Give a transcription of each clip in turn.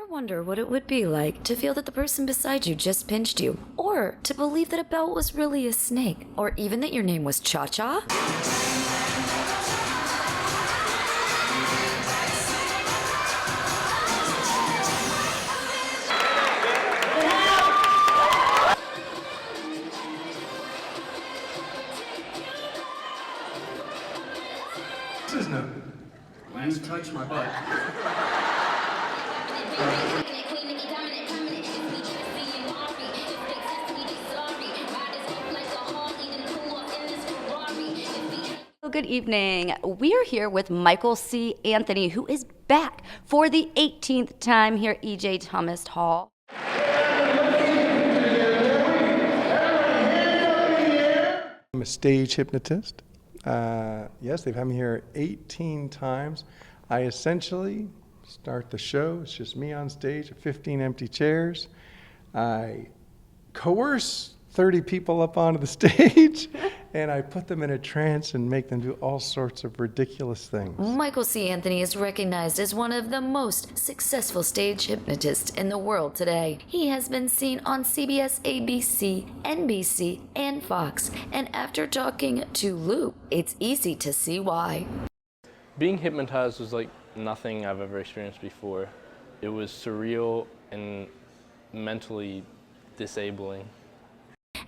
Wonder what it would be like to feel that the person beside you just pinched you, or to believe that a belt was really a snake, or even that your name was Cha-Cha? This is no. You touch my butt. Good evening. We are here with Michael C. Anthony, who is back for the 18th time here at E.J. Thomas Hall. I'm a stage hypnotist. Yes, they've had me here 18 times. I essentially start the show. It's just me on stage, 15 empty chairs. I coerce 30 people up onto the stage, and I put them in a trance and make them do all sorts of ridiculous things. Michael C. Anthony is recognized as one of the most successful stage hypnotists in the world today. He has been seen on CBS, ABC, NBC, and Fox, and after talking to Lou, it's easy to see why. Being hypnotized was like nothing I've ever experienced before. It was surreal and mentally disabling.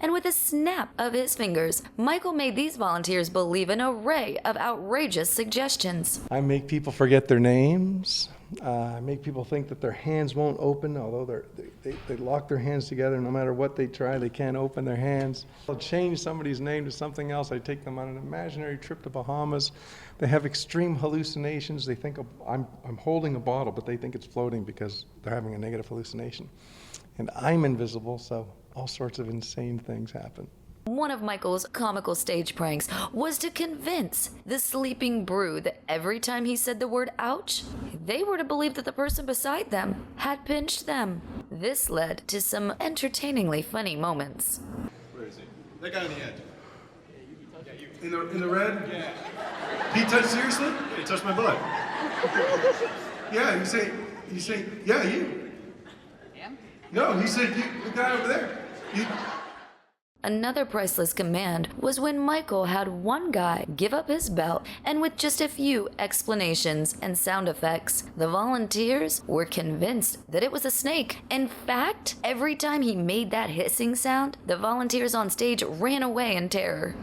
And with a snap of his fingers, Michael made these volunteers believe an array of outrageous suggestions. I make people forget their names. I make people think that their hands won't open, although they lock their hands together. No matter what they try, they can't open their hands. I'll change somebody's name to something else. I take them on an imaginary trip to Bahamas. They have extreme hallucinations. They think I'm holding a bottle, but they think it's floating because they're having a negative hallucination. And I'm invisible, so all sorts of insane things happen. One of Michael's comical stage pranks was to convince the sleeping brood that every time he said the word ouch, they were to believe that the person beside them had pinched them. This led to some entertainingly funny moments. Where is he? That guy on the edge. In the red? Yeah. He touched, seriously? Yeah, he touched my butt. Yeah, you say, yeah, you. Him? No, he said, the guy over there. Another priceless command was when Michael had one guy give up his belt, and with just a few explanations and sound effects, the volunteers were convinced that it was a snake. In fact, every time he made that hissing sound, the volunteers on stage ran away in terror.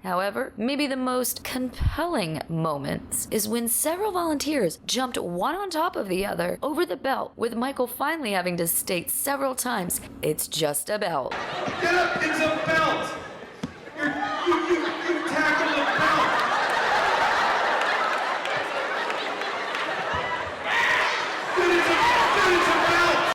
However, maybe the most compelling moments is when several volunteers jumped one on top of the other over the belt, with Michael finally having to state several times, "It's just a belt." Get up, it's a belt! You tackled a belt! Dude, it's a belt!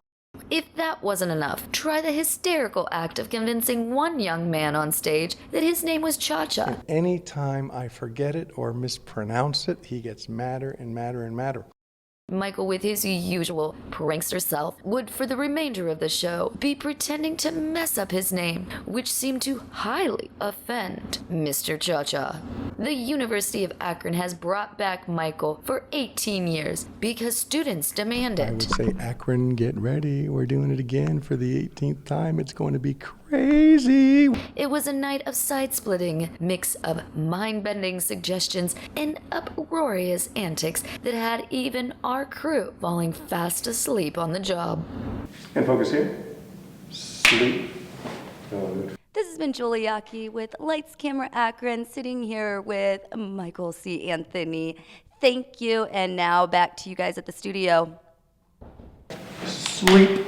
If that wasn't enough, try the hysterical act of convincing one young man on stage that his name was Cha-Cha. Anytime I forget it or mispronounce it, he gets madder and madder and madder. Michael, with his usual prankster self, would for the remainder of the show be pretending to mess up his name, which seemed to highly offend Mr. Cha-Cha. The University of Akron has brought back Michael for 18 years because students demand I would it. say, Akron, get ready. We're doing it again for the 18th time. It's going to be crazy. It was a night of side-splitting mix of mind-bending suggestions and uproarious antics that had even our crew falling fast asleep on the job. And focus here. Sleep. This has been Julie Yaki with Lights Camera Akron, sitting here with Michael C. Anthony. Thank you, and now back to you guys at the studio. Sleep.